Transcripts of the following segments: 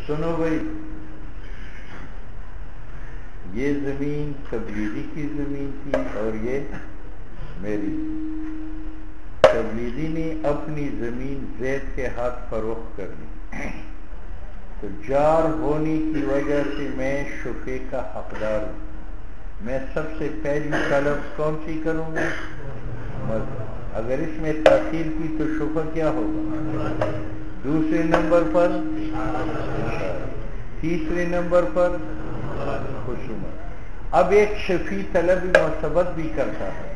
سنو بھائی، یہ زمین تبلیغی کی زمین تھی اور یہ میری. تبلیغی نے اپنی زمین زید کے ہاتھ فروخت کر دی، تو جار ہونے کی وجہ سے میں شفیع کا حقدار ہوں. میں سب سے پہلی طلب کون سی کروں گا؟ اگر اس میں تاخیر کی تو شفیع کیا ہوگا؟ دوسرے نمبر پر تیسرے نمبر پر خصومت. اب ایک شفیع طلب معتبر بھی کرتا ہے،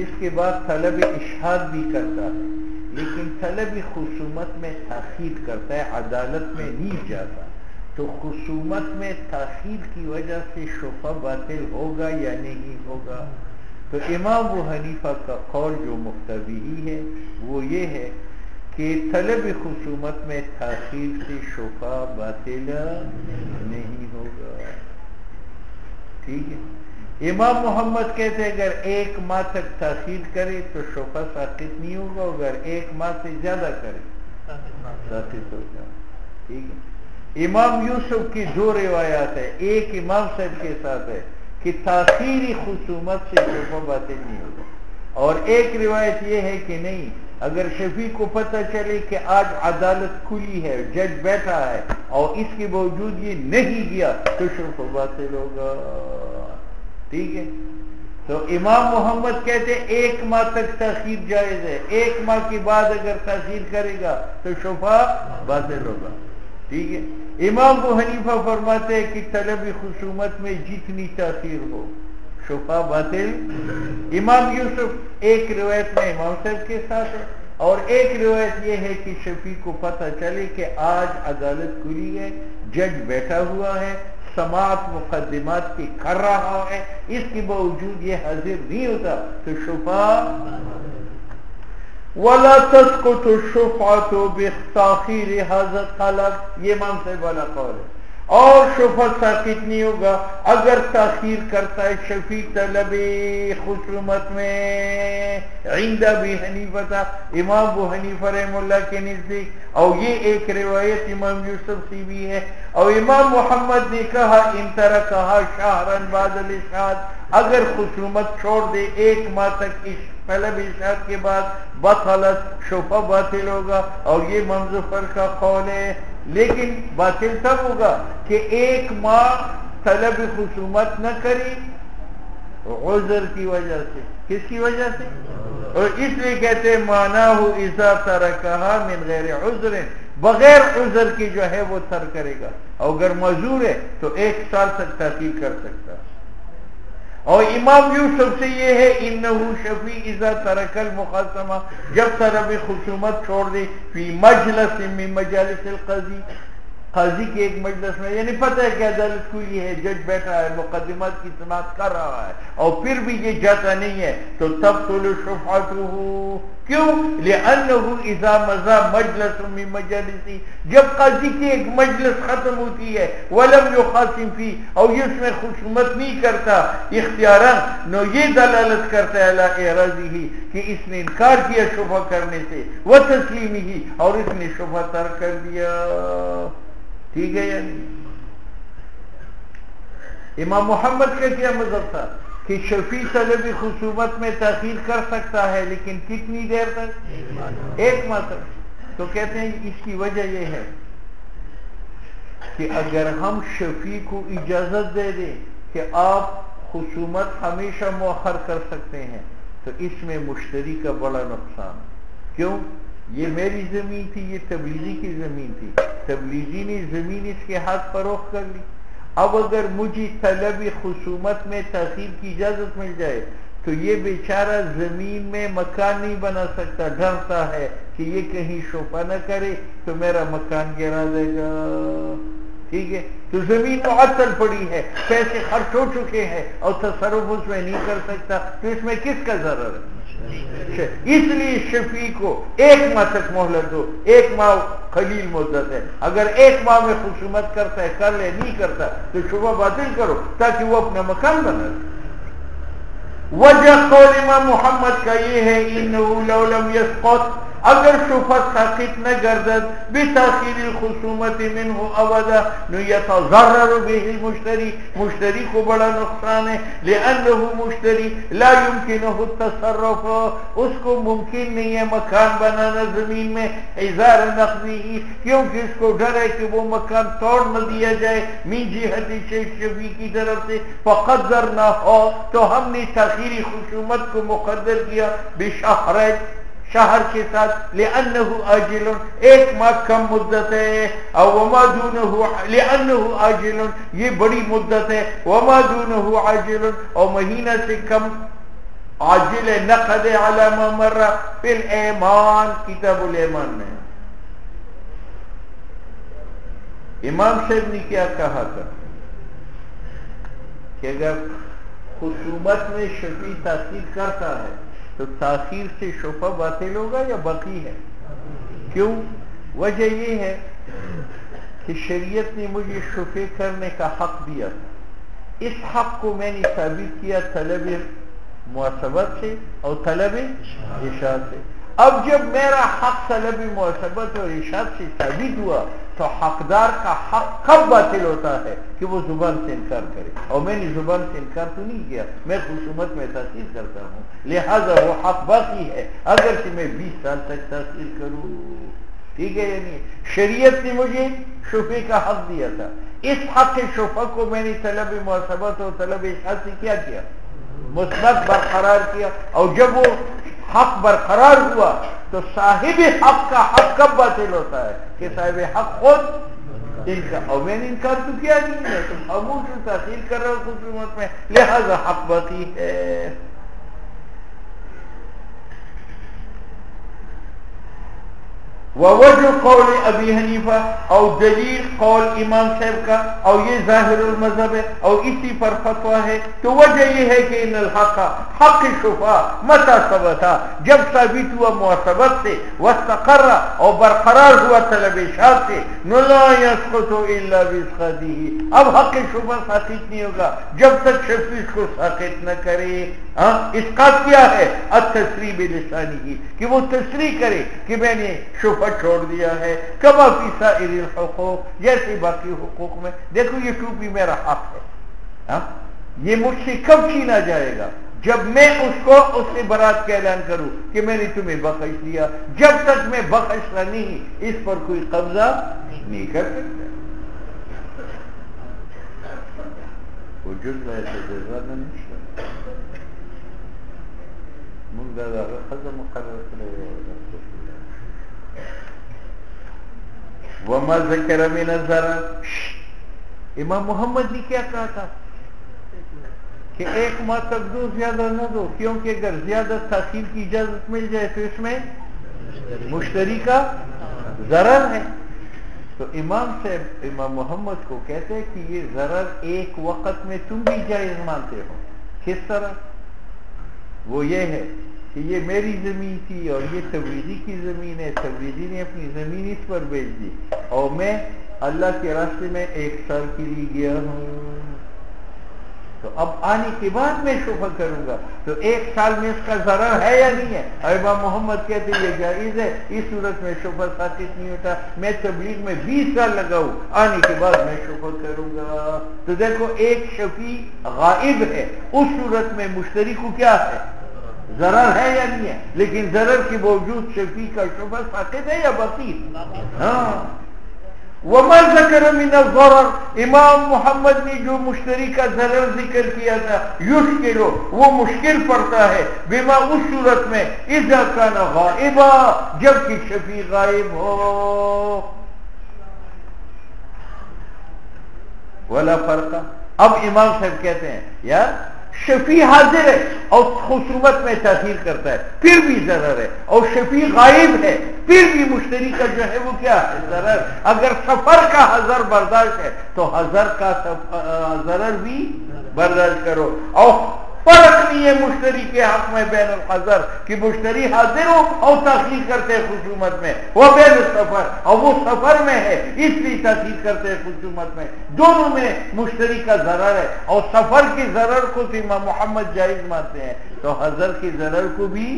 اس کے بعد طلب اشہاد بھی کرتا ہے، لیکن طلب خصومت میں تاخیر کرتا ہے، عدالت میں نہیں جاتا. تو خصومت میں تاخیر کی وجہ سے شفیع باطل ہوگا یا نہیں ہوگا؟ تو امام ابو حنیفہ کا قول جو مقتضی ہے وہ یہ ہے کہ طلب خصومت میں تاخیر سے شفیع باطل نہیں ہوگا. ٹھیک ہے. امام محمد کہتے ہیں اگر 1 ماہ تک تاخیر کرے تو شفیع ساقط نہیں ہوگا، اگر 1 ماہ سے زیادہ کرے ساقط ہوگا. ٹھیک ہے. امام یوسف کی 2 روایات ہے، ایک امام صاحب کے ساتھ ہے کہ تاخیری خصومت سے شفیع باطل نہیں ہوگا، اور ایک روایت یہ ہے کہ نہیں، اگر شفیع کو پتہ چلے کہ آج عدالت کھلی ہے، جج بیٹھا ہے اور اس کے باوجود یہ نہیں گیا تو شفیع باطل ہوگا. ٹھیک ہے. تو امام محمد کہتے 1 ماہ تک تاخیر جائز ہے، 1 ماہ کے بعد اگر تاخیر کرے گا تو شفیع باطل ہوگا. ٹھیک ہے. امام ابو حنیفہ فرماتے ہیں کہ طلب خصومت میں جتنی تاخیر ہو شفیع باطل. امام یوسف ایک روایت میں امام صاحب کے ساتھ ہے، اور ایک روایت یہ ہے کہ شفیع کو پتہ چلے کہ آج عدالت کھلی ہے، جج بیٹھا ہوا ہے، سماعت مقدمات کی کر رہا ہے، اس کے باوجود یہ حاضر نہیں ہوتا تو شفیع. وَلَا تَسْقُطُ الشُّفْعَةُ بِتَأْخِيرِ هَذَا الطَّلَبِ، یہ امام صاحب والا قول ہے. اور شفیع ساقط نہیں ہوگا اگر تاخیر کرتا ہے شفیع طلب خصومت میں عند ابی حنیفہ، امام ابو حنیفہ رحمہ اللہ کے نزدیک. اور یہ ایک روایت امام یوسف سے بھی ہے. اور امام محمد نے کہا ان ترکھا شہرا بعد الاشہاد، اگر خصومت چھوڑ دے 1 ماہ تک طلب اشہاد کے بعد بطلت، شفیع باطل ہوگا. اور یہ امام ظفر کا قول ہے، لیکن باطل تب ہوگا کہ 1 ماہ طلب خصومت نہ کری عذر کی وجہ سے. کس کی وجہ سے؟ اور اس لیے کہتے ہیں معناہ اذا ترکھا من غیر عذر، بغیر عذر کی جو ہے وہ ترک کرے گا. اور اگر معذور ہے تو 1 سال تک تحقیق کر سکتا. اور امام یوسف سے یہ ہے انہو شفیع اذا ترک المخاصمہ، جب طلب خصومت چھوڑ دے فی مجلس من مجالس القاضی، قاضی کے ایک مجلس میں، یعنی پتہ ہے کہ عدالت کھلی ہے، جج بیٹھا ہے، مقدمات کی سماعت کر رہا ہے، اور پھر بھی یہ جاتا نہیں ہے تو تبطل شفعتہ. کیوں؟ لأنه اذا مضى مجلس من مجالسی، جب قاضی کی ایک مجلس ختم ہوتی ہے ولم يخاصم فيه، اور یہ اس میں خصومت نہیں کرتا اختیاراً، نو یہ دلالت کرتا ہے علی اعراضہ کہ اس نے انکار کیا شفع کرنے سے، وتسلیمہ، اور اس نے شفع ترک کر دیا. ٹھیک ہے. یعنی امام محمد کا کیا مذہب تھا کہ شفیع طلب خصومت میں تاخیر کر سکتا ہے، لیکن کتنی دیر تک؟ 1 ماہ تک. تو کہتے ہیں اس کی وجہ یہ ہے کہ اگر ہم شفیع کو اجازت دے دیں کہ آپ خصومت ہمیشہ مؤخر کر سکتے ہیں تو اس میں مشتری کا بڑا نقصان. کیوں؟ یہ میری زمین تھی، یہ تبلیغی کی زمین تھی، تبلیغی نے زمین اس کے ہاتھ فروخت کر لی. اب اگر مجھے طلب خصومت میں تاخیر کی اجازت مل جائے تو یہ بیچارہ زمین میں مکان نہیں بنا سکتا، ڈرتا ہے کہ یہ کہیں شفع نہ کرے تو میرا مکان گرا دے گا. ٹھیک ہے. تو زمین معطل پڑی ہے، پیسے خرچ ہو چکے ہیں اور تصرف اس میں نہیں کر سکتا، تو اس میں کس کا ضرر ہے؟ اس لیے شفیع کو 1 ماہ تک مہلت دو. 1 ماہ قلیل مدت ہے، اگر 1 ماہ میں خصومت کرتا ہے کر لے، نہیں کرتا تو شفع باطل کرو تاکہ وہ اپنا مکان بنا لے. وجہ قول امام محمد کا یہ ہے انہو لو لم یسقط، اگر شفت ساقط نہ گردد بتاخیر الخصومت منه ابدا نو یتضرر به المشتری، مشتری کو بڑا نقصان ہے، لانه مشتری لا يمكنه التصرف، اس کو ممکن نہیں ہے مکان بنانا زمین میں، اظہار نقضی، کیونکہ اس کو ڈر ہے کہ وہ مکان توڑ نہ دیا جائے، من جہت شیخ شفیع کی طرف سے، فقدرنا ہو تو ہم نے تاخیری خصومت کو مقدر کیا بشہر، شہر کے ساتھ، لأنه آجل، ایک ماہ کم مدت ہے، او وما دونه لأنه آجل، یہ بڑی مدت ہے، وما دونه عاجل، اور مہینہ سے کم عاجل نقد علی ما مر فی الایمان، کتاب الایمان میں امام صاحب نے کیا کہا تھا کہ اگر خصومت میں شفیع تاخیر کرتا ہے تو تاخیر سے شفع باطل ہوگا یا باقی ہے؟ کیوں؟ وجہ یہ ہے کہ شریعت نے مجھے شفع کرنے کا حق دیا تھا، اس حق کو میں نے ثابت کیا طلب محاسبت سے اور طلب اشاعت سے۔ اب جب میرا حق طلب محاسبت اور اشاعت سے ثابت ہوا تو حقدار کا حق کب باطل ہوتا ہے کہ وہ زبان سے انکار کرے، اور میں نے زبان سے انکار تو نہیں کیا، میں خصومت میں تاخیر کرتا ہوں، لہذا وہ حق باقی ہے اگرچہ میں 20 سال تک تاخیر کروں، ٹھیک ہے؟ یعنی شریعت نے مجھے شفع کا حق دیا تھا، اس حق شفع کو میں نے طلب محاسبت اور طلب اشاعت سے کیا مثبت برقرار کیا، اور جب وہ حق برقرار ہوا تو صاحب حق کا حق کب باطل ہوتا ہے کہ صاحب حق خود انکار، اور میں نے انکار تو کیا نہیں ہے، تو خاموش تاخیر کر رہا ہوں خصومت میں، لہذا حق باقی ہے۔ ووجہ قول ابی حنیفہ، اور دلیل قول امام صاحب کا، اور یہ ظاہر المذہب ہے اور اسی پر فتویٰ ہے، تو وجہ یہ ہے کہ ان الحق حق شفا متى ثبت، جب ثابت ہوا محاسبت سے، واستقر اور برقرار ہوا طلب اشاعت سے، لا يسقط الا باسقاطه، اب حق شفا ساقط نہیں ہوگا جب تک شفیع اس کو ساقط نہ کرے۔ اسقاط کیا ہے؟ التسریح بلسانه، کہ وہ تصریح کرے کہ میں نے شفا چھوڑ دیا ہے، کما فی سائر الحقوق، جیسے باقی حقوق میں، دیکھو یہ ٹوپی میرا حق ہے، یہ مجھ سے کب چھینا جائے گا؟ جب میں اس سے برات کا اعلان کروں کہ میں نے تمہیں بخش دیا، جب تک میں بخشتا نہیں اس پر کوئی قبضہ نہیں کر سکتا۔ وہ جزء ایسے جزا نہیں وما ذکر من الضرر، امام محمد نے کیا کہا تھا کہ ایک ماہ تک دو، زیادہ نہ دو، کیونکہ اگر زیادہ تاخیر کی اجازت مل جائے تو اس میں مشتری کا ضرر ہے۔ تو امام صاحب امام محمد کو کہتے ہیں کہ یہ ضرر ایک وقت میں تم بھی جائز مانتے ہو، کس طرح؟ وہ یہ ہے کہ یہ میری زمین تھی اور یہ تبریزی کی زمین ہے، تبریزی نے اپنی زمین اس پر بیچ دی، اور میں اللہ کے راستے میں 1 سال کے لیے گیا ہوں، تو اب آنے کے بعد میں شفع کروں گا، تو 1 سال میں اس کا ضرر ہے یا نہیں ہے؟ اور امام محمد کہتے ہیں یہ جائز ہے، اس صورت میں شفع ساقط نہیں ہوتا، میں تبلیغ میں 20 سال لگاؤں، آنے کے بعد میں شفع کروں گا۔ تو دیکھو ایک شفیع غائب ہے، اس صورت میں مشتری کو کیا ہے؟ ضرر ہے یا نہیں ہے؟ لیکن ضرر کے باوجود شفیع کا شفع ساقط ہے یا باقی؟ ہاں۔ وما ذکر من الضرر، امام محمد نے جو مشتری کا ضرر ذکر کیا تھا، یشکل، وہ مشکل پڑتا ہے، بما، اس صورت میں، اذا کان غائبا، جبکہ شفیع غائب ہو۔ ولا فرق، اب امام صاحب کہتے ہیں یار شفیع حاضر ہے اور خصومت میں تاخیر کرتا ہے پھر بھی ضرر ہے، اور شفیع غائب ہے پھر بھی مشتری کا جو ہے وہ کیا ہے؟ ضرر۔ اگر سفر کا حذر برداشت ہے تو حذر کا ضرر بھی برداشت کرو، اور فرق نہیں ہے مشتری کے حق میں بین الحذر کہ مشتری حاضر ہو اور تاخیر کرتے ہیں خصومت میں، وہ بین السفر، اور وہ سفر میں ہے اس لیے تاخیر کرتے ہیں خصومت میں، دونوں میں مشتری کا ضرر ہے، اور سفر کے ضرر کو تو امام محمد جائز مانتے ہیں، تو حذر کے ضرر کو بھی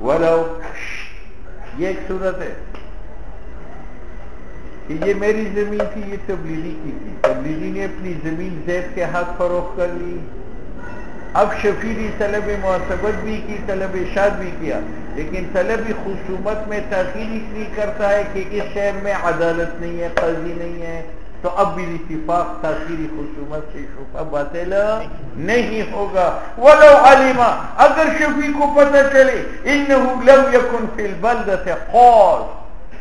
ولو یہ ایک صورت ہے کہ یہ میری زمین تھی، یہ تبلیغی کی تھی، تبلیغی نے اپنی زمین زید کے ہاتھ فروخت کر لی. اب شفیع نے طلب معصبت بھی کی، طلب اشاعت بھی کیا، لیکن طلب خصومت میں تاخیر اس لیے کرتا ہے کہ اس شہر میں عدالت نہیں ہے، قاضی نہیں ہے، تو اب بھی اتفاق تاخیری خصومت سے شفع باطل نہیں ہوگا. ولو علم، اگر شفیع کو پتہ چلے انه لم يكن في البلدة قاض،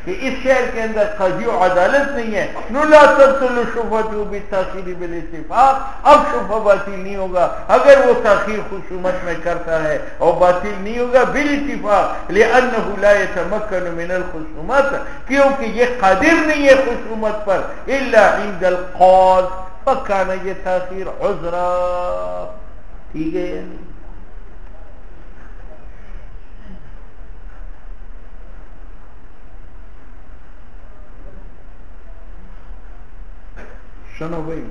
کہ اس شہر کے اندر قاضی و عدالت نہیں ہے، نو لا تبطل شفعته بالتاخیر بالاتفاق، اب شفع باطل نہیں ہوگا اگر وہ تاخیر خصومت میں کرتا ہے، اور باطل نہیں ہوگا بالاتفاق، لأنه لا يتمكن من الخصومت، کیونکہ یہ قادر نہیں ہے خصومت پر، الا عند القاض، فکان یہ تاخیر عذرا. ٹھیک ہے یعنی سنو بھائی،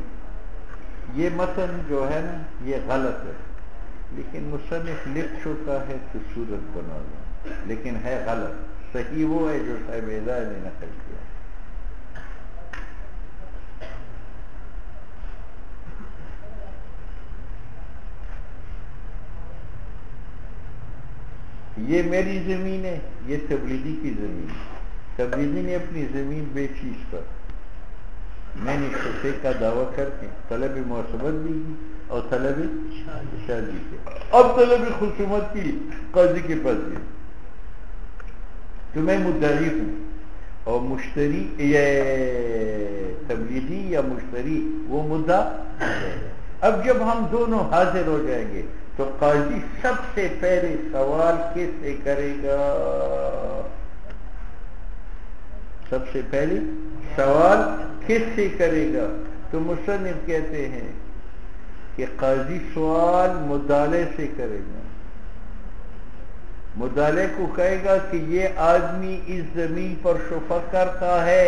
یہ متن جو ہے نا یہ غلط ہے، لیکن مصنف لکھ چکا ہے تو صورت بنا لیں، لیکن ہے غلط. صحیح وہ ہے جو صاحب ہدایت نے نقل کیا. یہ میری زمین ہے، یہ تبلیغی کی زمین ہے. تبلیغی نے اپنی زمین بیچی اس پر، میں نے شفیع کا دعویٰ کر کے طلب معصبت بھی کی اور طلب اشاعت بھی کی. اب طلب خصومت کی قاضی کے پاس گئی تو میں مدعی ہوں، اور مشتری یہ تبلیغی یا مشتری وہ مدعا. اب جب ہم دونوں حاضر ہو جائیں گے تو قاضی سب سے پہلے سوال کس سے کرے گا؟ سب سے پہلے سوال کس سے کرے گا؟ تو مصنف کہتے ہیں کہ قاضی سوال مدعے سے کرے گا. مدعے کو کہے گا کہ یہ آدمی اس زمین پر شفع کرتا ہے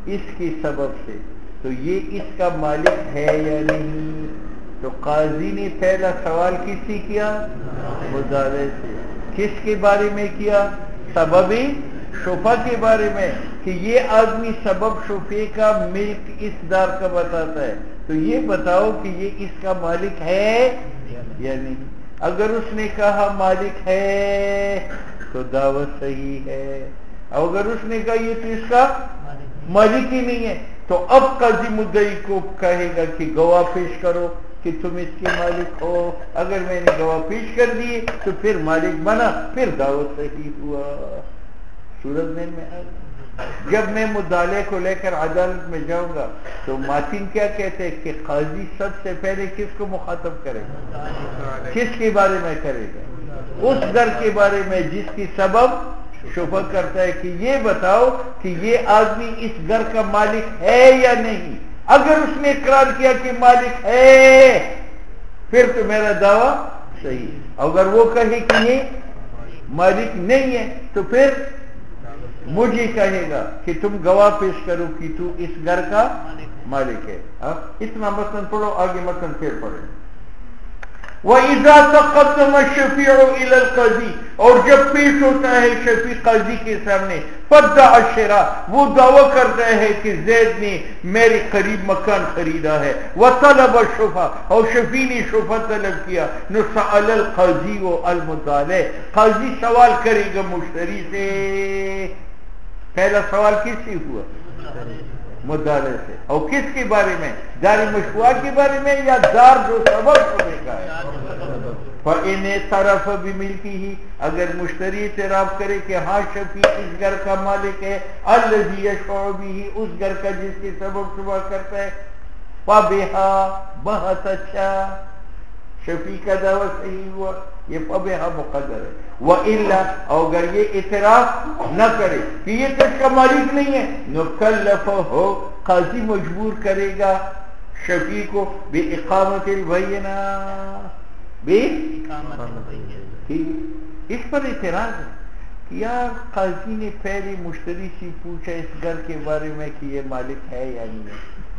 اس کے سبب سے، تو یہ اس کا مالک ہے یا نہیں؟ تو قاضی نے پہلا سوال کس سے کیا؟ مدعے سے. کس کے بارے میں کیا؟ سبب شفع کے بارے میں، کہ یہ آدمی سبب شفع کا ملک اس دار کا بتاتا ہے، تو یہ بتاؤ کہ یہ اس کا مالک ہے یا نہیں. اگر اس نے کہا مالک ہے تو دعوت صحیح ہے، اور اگر اس نے کہا یہ تو اس کا مالک ہی نہیں ہے، تو اب قاضی مدعی کو کہے گا کہ گواہ پیش کرو کہ تم اس کے مالک ہو. اگر میں نے گواہ پیش کر دیے تو پھر مالک بنا، پھر دعوت صحیح ہوا. صورت دین میں جب میں مدعے کو لے کر عدالت میں جاؤں گا تو ماتن کیا کہتے ہیں کہ قاضی سب سے پہلے کس کو مخاطب کرے گا؟ کس کے بارے میں کرے گا؟ اس در کے بارے میں جس کی سبب شفع کرتا ہے، کہ یہ بتاؤ کہ یہ آدمی اس گھر کا مالک ہے یا نہیں. اگر اس نے اقرار کیا کہ مالک ہے پھر تو میرا دعویٰ صحیح. اگر وہ کہے کہ یہ مالک نہیں ہے تو پھر مجھے کہے گا کہ تم گواہ پیش کرو کہ تو اس گھر کا مالک ہے. اتنا متن پڑھو، آگے متن پھر پڑھیں. وَإِذَا تَقَدَّمَ الشَّفِيعُ إِلَى الْقَاضِي، اور جب پیش ہوتا ہے شفیع قاضی کے سامنے، فَادَّعَ الشِّرَاءَ، وہ دعویٰ کرتا ہے کہ زید نے میرے قریب مکان خریدا ہے. وَطَلَبَ الشُّفْعَ، اور شفیع نے شفع طلب کیا. نُسَأَلَ الْقَاضِيُّ الْمُدَّعَى، قاضی سوال کرے گا مشتری سے. پہلا سوال کس سے ہوا؟ مدعے سے. اور کس کے بارے میں؟ دار مشفوعہ کے بارے میں یا دار جو سبب ہونے کا ہے؟ فَإِنْ اعْتَرَفَ بِمِلْكِهِ، اگر مشتری اعتراف کرے کہ ہاں شفیع اس گھر کا مالک ہے، الَّذِي يَشْفَعُ بِهِ، اس گھر کا جس کے سبب شفع کرتا ہے، فَبِهَا، بہت اچھا، شفیع کا دعویٰ صحیح ہوا، یہ فَبِهَا مقدر ہے. وَإِلَّا، اور اگر یہ اعتراف نہ کرے کہ یہ تو اس کا مالک نہیں ہے، نُكَلَّفَهُ، قاضی مجبور کرے گا شفیع کو بِإِقَامَةِ الْبَيِّنَةِ، اس پر اعتراض ہے کہ یار قاضی نے پہلے مشتری سے پوچھا اس گھر کے بارے میں کہ یہ مالک ہے یا نہیں ہے،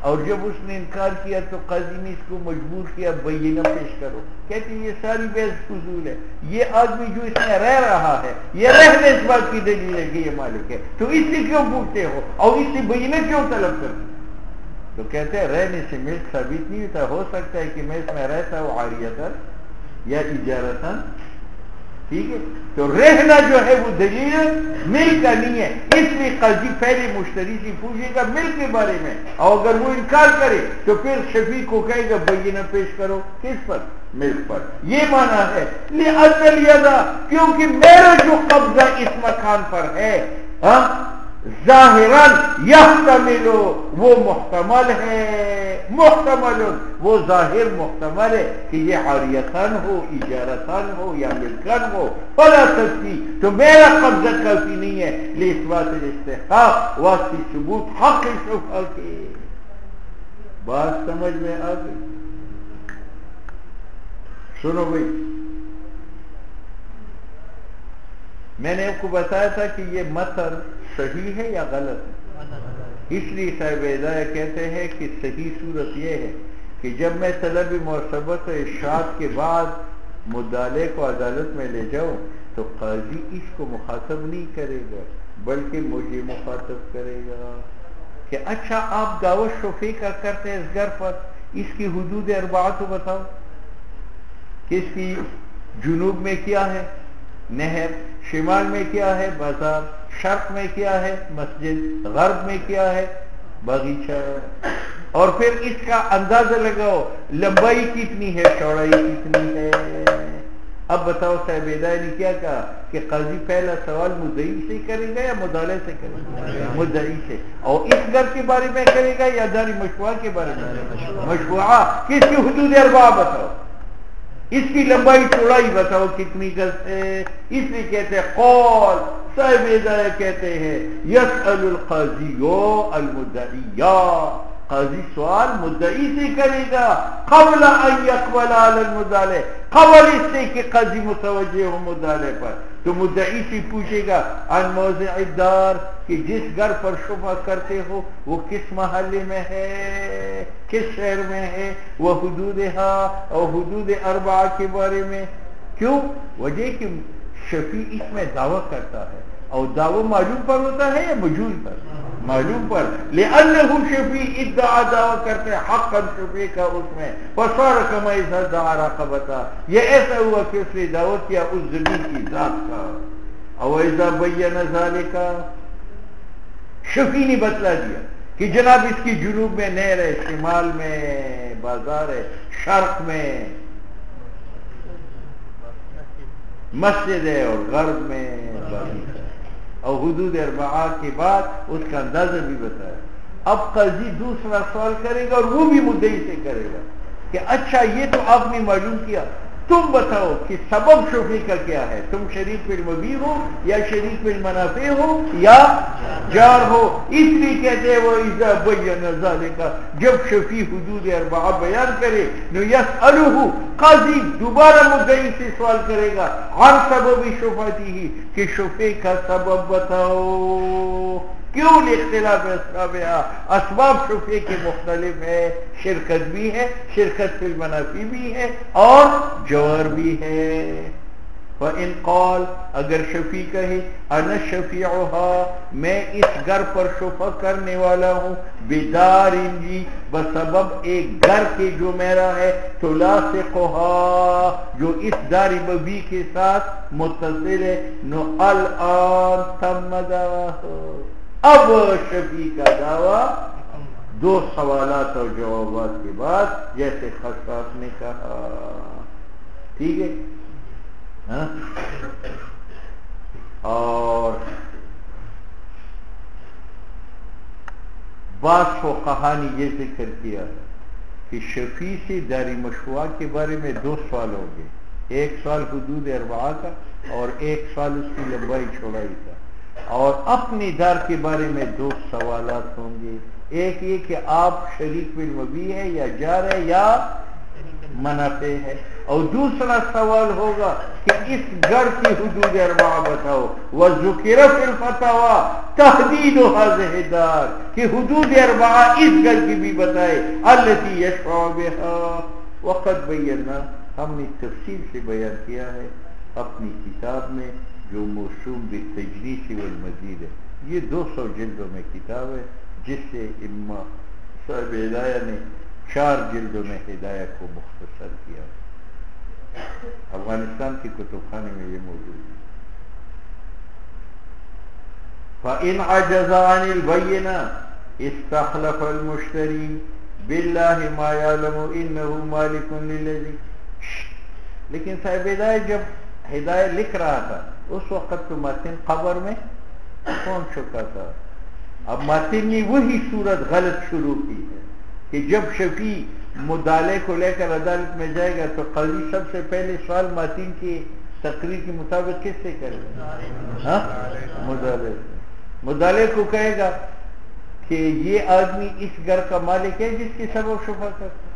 اور جب اس نے انکار کیا تو قاضی نے اس کو مجبور کیا بینہ پیش کرو. کہتے ہیں یہ ساری بحث فضول ہے. یہ آدمی جو اس میں رہ رہا ہے یہ رہنے اس بات کی دلیل ہے کہ یہ مالک ہے, تو اس سے کیوں پوچھتے ہو اور اس سے بینہ کیوں طلب کرتے؟ تو کہتے ہیں رہنے سے ملک ثابت نہیں ہوتا. ہو سکتا ہے کہ میں اس میں رہتا ہوں عاریتاً یا اجارتاً, ٹھیک ہے, تو رہنا جو ہے وہ دلیل ملک کا نہیں ہے. اس لیے قاضی پہلے مشتری سے پوچھے گا ملک کے بارے میں, اور اگر وہ انکار کرے تو پھر شفیع کو کہے گا بینہ پیش کرو. کس پر؟ ملک پر. یہ معنی ہے لِأَنَّ الْيَدَ, کیونکہ میرا جو قبضہ اس مکان پر ہے ظاہراً یحتمل, وہ محتمل ہے, محتمل, وہ ظاہر محتمل ہے کہ یہ عاریتاً ہو, اجارتاً ہو یا ملکاً ہو. فلا تکفی, تو میرا قبضہ کافی نہیں ہے لاثبات الاستحقاق, واسطے ثبوت حق شفعہ کے. بات سمجھ میں آ گئی؟ سنو بھائی, میں نے آپ کو بتایا تھا کہ یہ متن صحیح ہے یا غلط ہے. اس لیے صاحب ہدایہ کہتے ہیں کہ صحیح صورت یہ ہے کہ جب میں طلب معصبت و ارشاد کے بعد مدعے کو عدالت میں لے جاؤں تو قاضی اس کو مخاطب نہیں کرے گا بلکہ مجھے مخاطب کرے گا کہ اچھا آپ دعوت شفیع کا کرتے ہیں اس گھر پر, اس کی حدود اربعہ تو بتاؤ کہ اس کی جنوب میں کیا ہے؟ نہر. شمال میں کیا ہے؟ بازار. شرق میں کیا ہے؟ مسجد. غرب میں کیا ہے؟ باغیچہ. اور پھر اس کا اندازہ لگاؤ لمبائی کتنی ہے, چوڑائی کتنی ہے. اب بتاؤ صاحب ہدایہ نے کیا کہا کہ قاضی پہلا سوال مدعی سے کرے گا یا مدعے سے کرے گا؟ مدعی سے. اور اس گھر کے بارے میں کرے گا یا داری مشروعہ کے بارے میں؟ مشروعہ. کس کی حدود اربعہ بتاؤ, اس کی لمبائی چوڑائی بتاؤ کتنی گز ہے. اس لیے کہتے ہیں قول صاحب ہدایہ کہتے ہیں یسأل القاضی المدعی, قاضی سوال مدعی سے کرے گا قبل ان یقبل علی المدعی, قبل اس سے کہ قاضی متوجہ ہو مدعے پر. تو مدعی سے پوچھے گا عن موضع الدار, کہ جس گھر پر شبہ کرتے ہو وہ کس محلے میں ہے, کس شہر میں ہے, وہ حدودہا, اور حدود اربعہ کے بارے میں. کیوں؟ وجہ کہ شفیع اس میں دعویٰ کرتا ہے, اور دعویٰ معلوم پر ہوتا ہے یا مجہول پر؟ معلوم پر. لأنه شفیع ادعا, دعویٰ کرتے ہیں حقا شفیع کا اس میں. فصار کما اذا ادعا رقبتا, یہ ایسا ہوا کہ اس نے دعویٰ کیا اس زمین کی ذات کا. او اذا بین ذالک, شفیع نے بتلا دیا کہ جناب اس کی جنوب میں نہر ہے, شمال میں بازار ہے, شرق میں مسجد ہے, اور غرب میں باغیچہ ہے, اور حدود اربعہ کے بعد اس کا اندازہ بھی بتایا. اب قاضی دوسرا سوال کرے گا اور وہ بھی مدعی سے کرے گا کہ اچھا یہ تو آپ نے معلوم کیا, تم بتاؤ کہ سبب شفیع کا کیا ہے, تم شریک بالمبیع ہو یا شریک بالمنافع ہو یا جار ہو. اس لیے کہتے ہیں وہ اذا بین ذالک, جب شفیع حدود اربعہ بیان کرے نو یسألہ, قاضی دوبارہ مدعی سے سوال کرے گا عن سبب شفعتہ, کہ شفیع کا سبب بتاؤ. کیوں؟ اختلاف اسبابها, اسباب شفیع کے مختلف ہے, شرکت بھی ہے, شرکت فی المنافع بھی ہے, اور جوار بھی ہے. فَإِنْ قَالَ, اگر شفیع کہے انا شفیعها, میں اس گھر پر شفع کرنے والا ہوں, بدار جی, بسبب ایک گھر کے جو میرا ہے, تلاصقها, جو اس دار مبیع کے ساتھ متصل ہے, نو الان تم دعواہ, اب شفیع کا دعویٰ دو سوالات اور جوابات کے بعد جیسے خصاص نے کہا. ٹھیک ہے, ہاں. اور بعض فقہا نے یہ ذکر کیا کہ شفیع سے داری مشروعہ کے بارے میں دو سوال ہوں گے, ایک سوال حدود اربعہ کا اور ایک سوال اس کی لمبائی چوڑائی کا, اور اپنی دار کے بارے میں دو سوالات ہوں گے, ایک یہ کہ آپ شریک بالمبیع ہے یا جار ہے یا منافع ہے. اور دوسرا سوال ہوگا کہ اس گھر کی حدود اربعہ بتاؤ. وذکر فی الفتاوی تحدید هذه الدار کہ حدود اربعہ اس گھر کی بھی بتائے. التي یشفع بها وقد بینا ہم نے تفصیل سے بیان کیا ہے اپنی کتاب میں جو موسوم بالتجریس والمزید ہے. یہ 200 جلدوں میں کتاب ہے جس سے امام صاحب ہدایہ نے 4 جلدوں میں ہدایہ کو مختصر کیا. افغانستان کی کتب خانے میں یہ موجود ہے. فَإِنْ عَجَزَ عَنِ الْبَيِّنَةِ اسْتَخْلَفَ الْمُشْتَرِي بِاللَّهِ مَا يَعْلَمُ إِنَّهُ مَالِكٌ لِلَّذِي. لیکن صاحب ہدایہ جب ہدایہ لکھ رہا تھا اس وقت تو متن قبر میں پہنچ چکا تھا. اب متن نے وہی صورت غلط شروع کی ہے کہ جب شفیع مدعلے کو لے کر عدالت میں جائے گا تو قاضی سب سے پہلے سوال متن کی تقریر کے مطابق کس سے کرے گا؟ مدعلے سے. مدعلے کو کہے گا کہ یہ آدمی اس گھر کا مالک ہے جس کی سبب شفا کرتا ہے.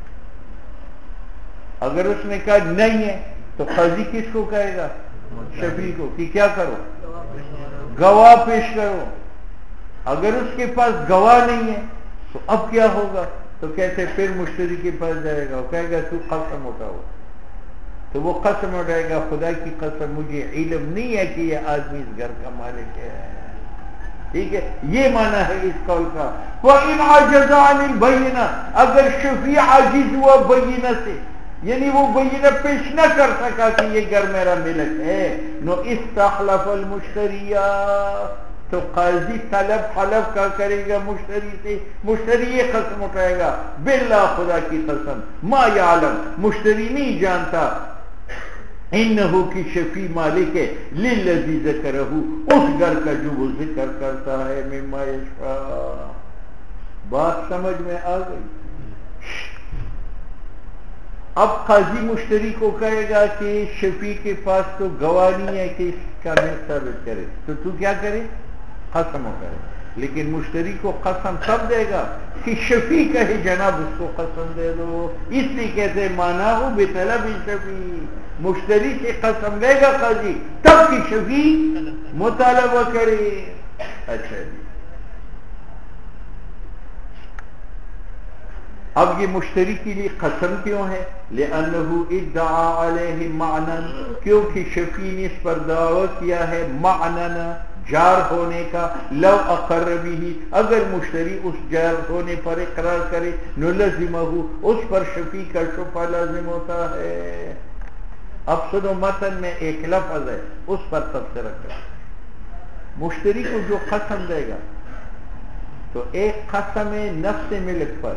اگر اس نے کہا نہیں ہے تو قاضی کس کو کہے گا؟ شفیع کو کہ کیا کرو؟ گواہ پیش کرو. اگر اس کے پاس گواہ نہیں ہے تو اب کیا ہوگا؟ تو کہتے پھر مشتری کے پاس جائے گا اور کہے گا تو قسم اٹھاؤ. تو وہ قسم اٹھائے گا خدا کی قسم مجھے علم نہیں ہے کہ یہ آدمی اس گھر کا مالک ہے. ٹھیک ہے, یہ معنی ہے اس قول کا. وَإِنْ عَجَزَ عَنِ الْبَيِّنَةِ, اگر شفیع عاجز ہوا بینہ سے, یعنی وہ بینہ پیش نہ کر سکا کہ یہ گھر میرا ملک ہے, نو استخلف المشتری, تو قاضی طلب حلف کا کرے گا مشتری سے. مشتری یہ قسم اٹھائے گا باللہ خدا کی قسم, ما یعلم مشتری نہیں جانتا, انہو کی شفیع مالک ہے, للذی ذکرہ اس گھر کا جو وہ ذکر کرتا ہے, مما یشفع. بات سمجھ میں آ گئی؟ اب قاضی مشتری کو کہے گا کہ شفیع کے پاس تو گواہ نہیں ہے کہ اس کا ملک ثابت کرے, تو کیا کرے؟ قسم اٹھائے. لیکن مشتری کو قسم تب دے گا کہ شفیع کہے جناب اس کو قسم دے دو. اس لیے کہتے مانا ہو بطلب شفیع, مشتری سے قسم لے گا قاضی تب کہ شفیع مطالبہ کرے. اچھا جی, اب یہ مشتری کے لیے قسم کیوں ہے؟ لأنه ادعا علیہ معنی, کیونکہ شفیع نے اس پر دعویٰ کیا ہے معنی جار ہونے کا. لو اقر بھی, اگر مشتری اس جار ہونے پر اقرار کرے, نو لزمہ, اس پر شفیع کا شفع لازم ہوتا ہے. اب سنو, متن میں ایک لفظ ہے اس پر تبصرہ کریں. مشتری کو جو قسم دے گا تو ایک قسم نفس ملک پر,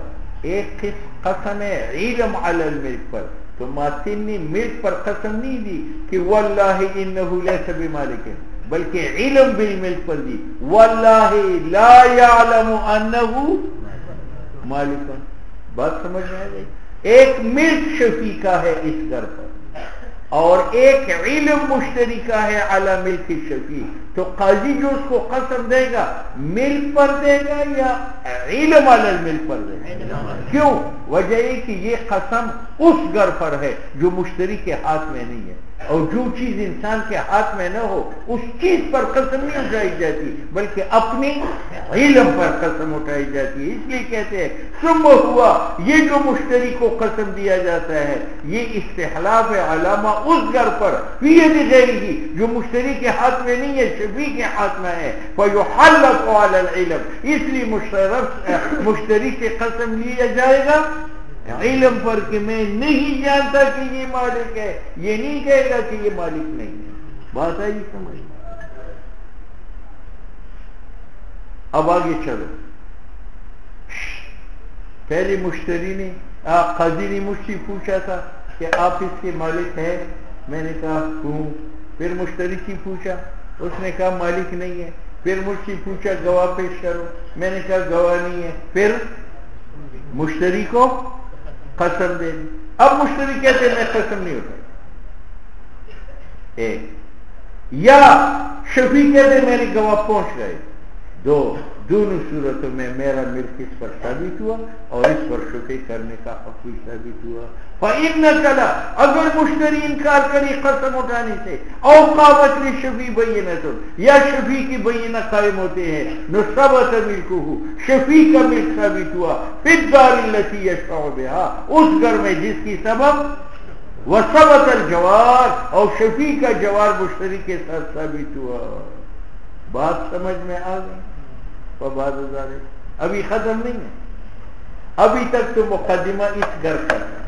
ایک قسم علم علی الملک پر. تو ماتن نے ملک پر قسم نہیں دی کہ واللہ انہو لیس بمالک, بلکہ علم بالملک پر دی, واللہ لا یعلم انہو مالک. بات سمجھ میں آ گئی؟ ایک ملک شفیع کا ہے اس گھر پر اور ایک علم مشتری کا ہے علی ملک شفیع. تو قاضی جو اس کو قسم دے گا ملک پر دے گا یا علم علی الملک پر دے گا؟ کیوں؟ وجہ یہ کہ یہ قسم اس گھر پر ہے جو مشتری کے ہاتھ میں نہیں ہے, اور جو چیز انسان کے ہاتھ میں نہ ہو اس چیز پر قسم نہیں اٹھائی جاتی بلکہ اپنی علم پر قسم اٹھائی جاتی ہے. اس لیے کہتے ہیں ثم ہوا, یہ جو مشتری کو قسم دیا جاتا ہے یہ استحلاف علامہ اس گھر پر فید غیرہ, جو مشتری کے ہاتھ میں نہیں ہے شفیع کے ہاتھ میں ہے. فیحلف علی العلم, اس لیے مشتری سے قسم لیا جائے گا علم پر کہ میں نہیں جانتا کہ یہ مالک ہے, یہ نہیں کہے گا کہ یہ مالک نہیں ہے. بات آئی سمجھ؟ اب آگے چلو. پہلے مشتری نے, قاضی نے مجھ سے پوچھا تھا کہ آپ اس کے مالک ہیں, میں نے کہا ہوں. پھر مشتری سے پوچھا, اس نے کہا مالک نہیں ہے. پھر مجھ سے پوچھا گواہ پیش کرو, میں نے کہا گواہ نہیں ہے. پھر مشتری کو قسم دے دی. اب مشتری کہتے ہیں میں قسم نہیں اٹھائی. ایک, یا شفیع کہتے میرے گواہ پہنچ گئے. دو, دونوں صورتوں میں میرا ملک اس پر ثابت ہوا اور اس پر شفیع کرنے کا حق بھی ثابت ہوا. فَإِنَّكَ لَا اگر مشتری انکار کری قسم اٹھانے سے او قامت للشفیع بینۃ یا شفیع کی بینہ قائم ہوتے ہیں ثبت ملکہ شفیع کا ملک ثابت ہوا فی الدار التي یشفع بها اس گھر میں جس کی سبب وثبت الجوار اور شفیع کا جوار مشتری کے ساتھ ثابت ہوا. بات سمجھ میں آ گئی؟ فبعد ذلك ابھی ختم نہیں ہے, ابھی تک تو مقدمہ اس گھر کا ہے.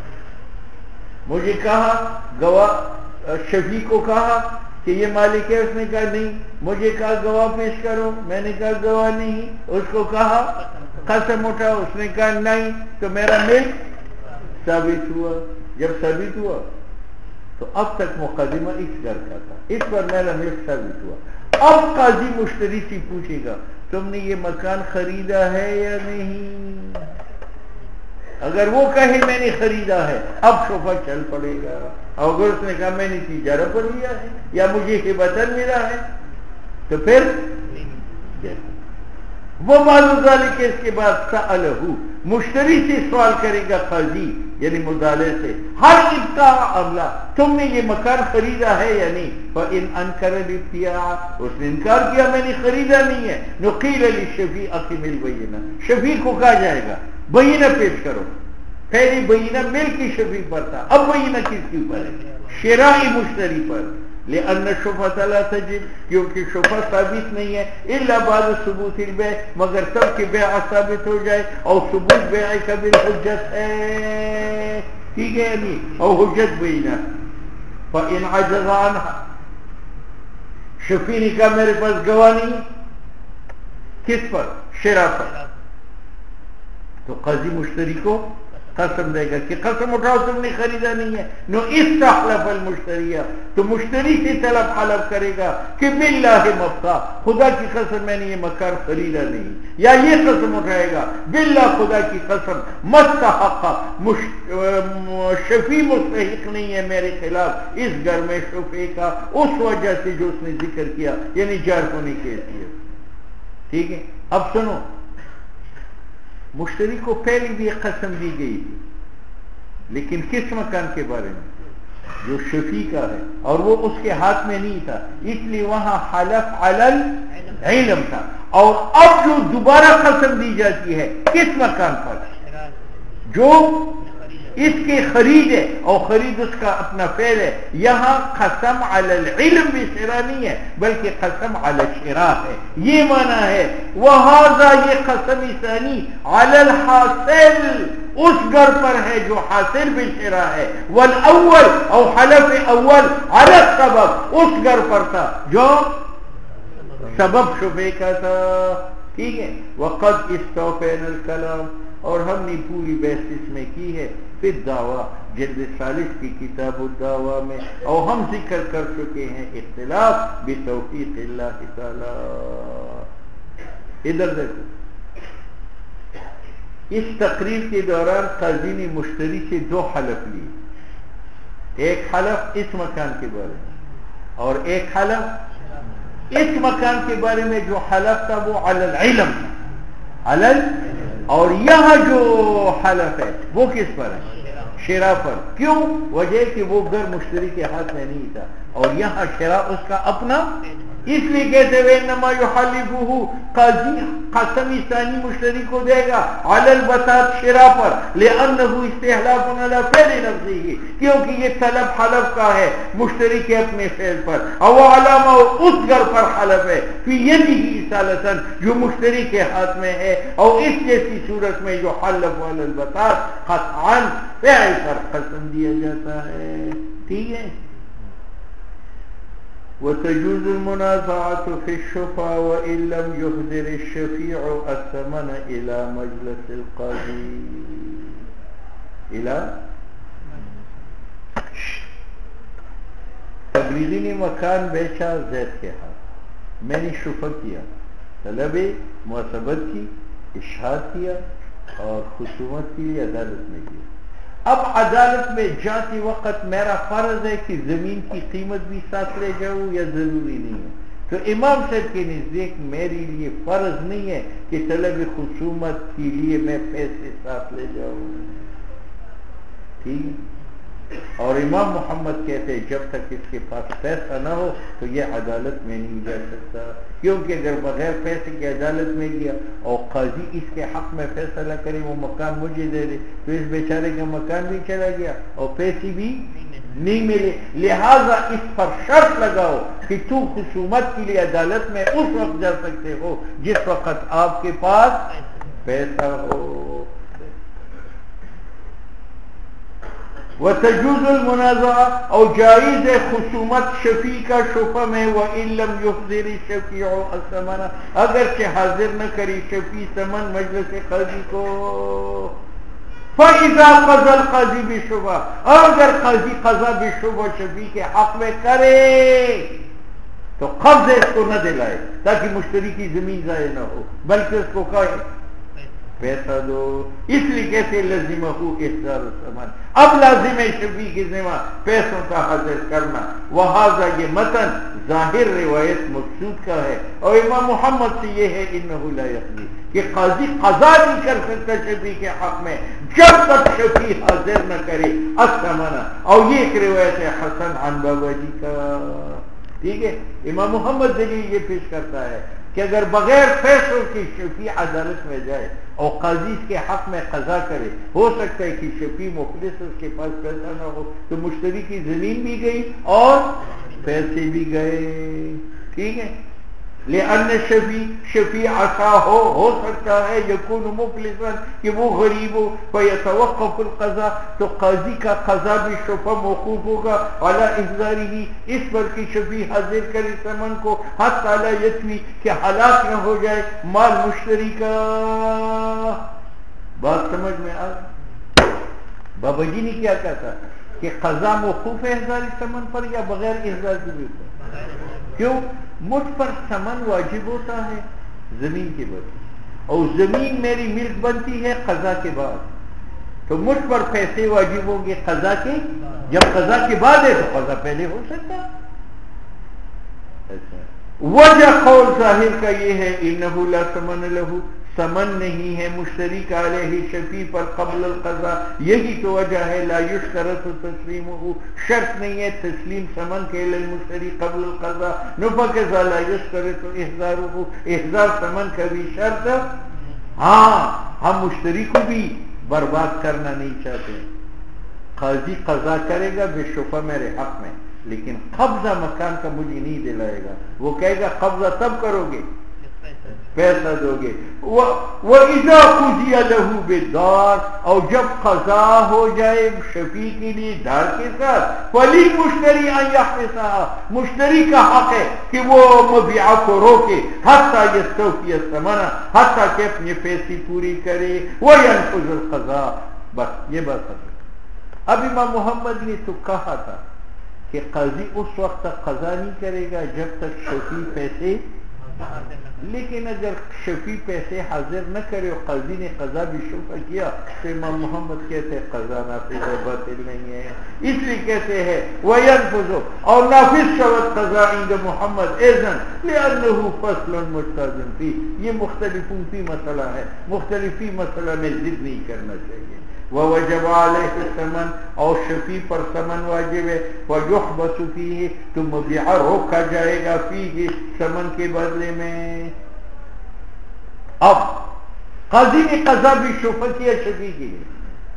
مجھے کہا گواہ شفیع کو کہا کہ یہ مالک ہے, اس نے کہا نہیں. مجھے کہا گواہ پیش کرو, میں نے کہا گواہ نہیں. اس کو کہا قسم اٹھاؤ, اس نے کہا نہیں. تو میرا ملک ثابت ہوا. جب ثابت ہوا تو اب تک مقدمہ اس گھر کا تھا, اس پر میرا ملک ثابت ہوا. اب قاضی مشتری سے پوچھے گا تم نے یہ مکان خریدا ہے یا نہیں. اگر وہ کہے میں نے خریدا ہے اب شفا چل پڑے گا. اگر اس نے کہا میں نے تجارت پر لیا ہے یا مجھے ہبتاً ملا ہے تو پھر وہ معلوم ذالک کے اس کے بعد سألہ مشتری سے سوال کرے گا قاضی یعنی مدالے سے ہر ابتاع عملہ تم نے یہ مکان خریدا ہے یا نہیں. فإن انکر الابتیاع اس نے انکار کیا میں نے خریدا نہیں ہے نقیل للشفیع اقم البینہ شفیع کو کہا جائے گا بینہ پیش کرو. پہلی بینہ ملک کی شفیع پر تھا, اب بینہ کس کے اوپر ہے؟ شرائی مشتری پر. لأن الشفعة لا تجب کیونکہ شفعہ ثابت نہیں ہے الا بعد ثبوت البیع مگر تب کہ بیع ثابت ہو جائے اور ثبوت بیع کا بالحجت ہے. ٹھیک ہے نہیں اور حجت بینہ. فإن عجز عنها شفیع نے کہا میرے پاس گواہ نہیں. کس پر؟ شرا پر. تو قاضی مشتری کو قسم دے گا کہ قسم اٹھاؤ تم نے خریدا نہیں ہے. نو استحلف المشتریہ تو مشتری سے طلب حلف کرے گا کہ باللہ مفتاح خدا کی قسم میں نے یہ مکان خریدا نہیں. یا یہ قسم اٹھائے گا باللہ خدا کی قسم مستحق شفیع مستحق نہیں ہے میرے خلاف اس گھر میں شفیع کا اس وجہ سے جو اس نے ذکر کیا یعنی جار ہونے کی حیثیت. ٹھیک ہے. اب سنو, مشتری کو پہلے بھی ایک قسم دی گئی تھی لیکن کس مکان کے بارے میں؟ جو شفیع کا ہے اور وہ اس کے ہاتھ میں نہیں تھا اس لیے وہاں حلف علی العلم تھا. اور اب جو دوبارہ قسم دی جاتی ہے کس مکان پر؟ جو اس کے خرید ہے اور خرید اس کا اپنا فعل ہے. یہاں قسم علی العلم بھی شرع نہیں ہے بلکہ قسم علی الشراء ہے. یہ معنی ہے وہذا یہ قسم ثانی علی الحاصل اس گھر پر ہے جو حاصل بالشراء ہے. والاول او حلف اول علی السبب اس گھر پر تھا جو سبب شفیع کا تھا. ٹھیک ہے. وقد استوفینا الکلام اور ہم نے پوری بحث اس میں کی ہے فی الدعویٰ جلد 40 کی کتاب الدعویٰ میں اور ہم ذکر کر چکے ہیں اختلاف بتوفیق اللہ تعالی. ادھر دیکھو, اس تقریر کے دوران قاضی نے مشتری سے 2 حلف لیے. ایک حلف اس مکان کے بارے میں اور ایک حلف اس مکان کے بارے میں. جو حلف تھا وہ علی العلم اور یہاں جو حلف ہے وہ کس پر ہے؟ شراء پر. کیوں؟ وجہ کہ وہ گھر مشتری کے ہاتھ میں نہیں تھا اور یہاں شراء اس کا اپنا. اس لیے کہتے ہوئے انما یحلفہ قاضی قسم ثانی مشتری کو دے گا علی البتات شراء پر لانہ استحلاف علی فعل نفسہ کیونکہ یہ طلب حلف کا ہے مشتری کے اپنے فعل پر. او علامہ اس گھر پر حلف ہے فی یدہ اصالۃ جو مشتری کے ہاتھ میں ہے اور اس جیسی صورت میں جو حلف علی البتات قطعا فعل پر قسم دیا جاتا ہے. ٹھیک ہے. وتجوز المنازعة في الشفعة وإن لم يحضر الشفيع الثمن إلى مجلس القاضي. تبلیغی نے مکان بیچا زید کے ہاتھ, میں نے شفع کیا, طلب معصبت کی, اشہاد کیا اور خصومت کی عدالت میں کی. اب عدالت میں جاتے وقت میرا فرض ہے کہ زمین کی قیمت بھی ساتھ لے جاؤں یا ضروری نہیں ہے؟ تو تو امام صاحب کے نزدیک میرے لیے فرض نہیں ہے کہ طلب خصومت کے لیے میں پیسے ساتھ لے جاؤں، ٹھیک ہے؟ اور امام محمد کہتے ہیں جب تک اس کے پاس پیسہ نہ ہو تو یہ عدالت میں نہیں جا سکتا، کیونکہ اگر بغیر پیسے کی عدالت میں گیا اور قاضی اس کے حق میں فیصلہ کرے وہ مکان مجھے دے دے تو اس بیچارے کا مکان بھی چلا گیا اور پیسے بھی نہیں ملے۔ لہذا اس پر شرط لگاؤ کہ تو خصومت کے لیے عدالت میں اس وقت جا سکتے ہو جس وقت آپ کے پاس پیسہ ہو۔ وتجوز المنازعہ، اور جائز ہے خصومت شفیع کا شفع میں، وَإِن لَمْ يُحْضِرِ الشَّفِيعُ الثَّمَنَ، اگرچہ حاضر نہ کری شفیع ثمن مجلس قاضی کو۔ فَإِذَا قَضَى الْقَاضِي بِالشُّبْهَةِ، اور اگر قاضی قضا بالشبہ شفیع کے حق میں کرے تو قبض اس کو نہ دلائے تاکہ مشتری کی زمین ضائع نہ ہو، بلکہ اس کو کہے پیسہ دو، اس لیے کہتے لازمہ احضار الثمن، اب لازم ہے شفیع کی ذمہ پیسوں کا حاضر کرنا۔ وہذا، یہ متن ظاہر روایت مقصود کا ہے، اور امام محمد سے یہ ہے انہ لا یقضی، کہ قاضی قضا نہیں کر سکتا شفیع کے حق میں جب تک شفیع حاضر نہ کرے الثمن، اور یہ ایک روایت ہے حسن عن بابا جی کا، ٹھیک ہے؟ امام محمد دلیل یہ پیش کرتا ہے کہ اگر بغیر پیسوں کی شفیع عدالت میں جائے اور قاضی اس کے حق میں قضا کرے، ہو سکتا ہے کہ شفیع مفلس اس کے پاس پیسہ نہ ہو تو مشتری کی زمین بھی گئی اور پیسے بھی گئے، ٹھیک ہے؟ لأن شفیع عصا ہو سکتا ہے یکون مفلسا، کہ وہ غریب ہو، فیتوقف القضاء، تو قاضی کا قضا بھی شفع موقوف ہوگا علی احضارہ، اس پر کہ شفیع حاضر کرے ثمن کو، حتی لا یتوی، کہ ہلاک نہ ہو جائے مال مشتری کا۔ بات سمجھ میں آ گئی؟ بابا جی نے کیا کہا کہ قضا موقوف ہے احضار ثمن پر یا بغیر احضار کے بھی؟ کیوں؟ مجھ پر ثمن واجب ہوتا ہے زمین کے بعد، اور زمین میری ملک بنتی ہے قضا کے بعد، تو مجھ پر پیسے واجب ہوں گے قضا کے، جب قضا کے بعد ہے تو قضا پہلے ہو سکتا۔ وجہ قول ظاہر کا یہ ہے انہ لا ثمن لہ، ثمن نہیں ہے مشتری کا علیہ شفیع پر قبل القضاء، یہی تو وجہ ہے لا یشترط تسلیمہ، شرط نہیں ہے تسلیم ثمن کے للمشتری قبل القضاء، نفقذا لا یشترط احضارہ، احضار ثمن کا بھی شرط، ہاں ہم مشتری کو بھی برباد کرنا نہیں چاہتے، قاضی قضا کرے گا بے شفع میرے حق میں، لیکن قبضہ مکان کا مجھے نہیں دلائے گا، وہ کہے گا قبضہ تب کرو گے پیسہ دو گے۔ وَإِذَا قُضِيَ لَهُ بِالدَّارِ، اور جب قضا ہو جائے شفیع کے لیے دار کے ساتھ، فَلِلْمُشْتَرِي أَنْ يَحْبِسَهَا، مشتری کا حق ہے کہ وہ مبیعہ کو روکے، حَتَّى يَسْتَوْفِيَ الثَّمَنَ، حتیٰ کہ اپنے پیسے پوری کرے، وَيَنْفُذُ الْقَضَاءَ، بس یہ بات ہے۔ اب امام محمد نے تو کہا تھا کہ قاضی اس وقت تک قضا نہیں کرے گا جب تک شفیع پیسے، لیکن اگر شفیع پیسے حاضر نہ کرے اور قاضی نے قضا بھی شفع کیا تو امام محمد کہتے ہیں قضا نافذ ہے، باطل نہیں ہے، اس لیے کہتے ہیں وَيَنْفُذُ، اور نافذ شود قضا عند محمد اذن لأنه فصل مجتاز فی، یہ مختلفوں فی مسئلہ ہے، مختلفی مسئلہ میں ضد نہیں کرنا چاہیے۔ وَوَجَبَ عَلَيْهِ الثَّمَنُ، اور شفیع پر ثمن واجب ہے، وَيُحْبَسُ فِيهِ، تو مبیعہ روکا جائے گا فیہ، ثمن کے بدلے میں۔ اب قاضی نے قضا بھی شفع کیا شفیع کے لیے،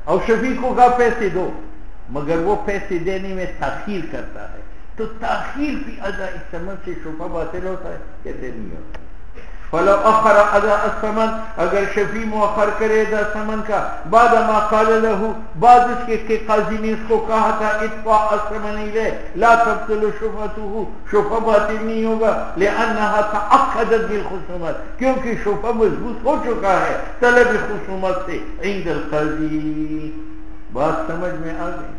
اور شفیع کو کہا پیسے دو، مگر وہ پیسے دینے میں تاخیر کرتا ہے، تو تاخیر بھی ادا ثمن سے شفع باطل ہوتا ہے؟ کہتے نہیں ہوتا۔ فلو اخر ادا الثمن، اگر شفیع مؤخر کرے ادا ثمن کا، بعد ما قال له، بعد اس کے کہ قاضی نے اس کو کہا تھا ادفع الثمن الیہ، لا تبطل شفعته، شفع باطل نہیں ہوگا، لانها تعقدت بالخصومت، کیونکہ شفع مضبوط ہو چکا ہے طلب خصومت سے عند القاضی۔ بات سمجھ میں آ گئی؟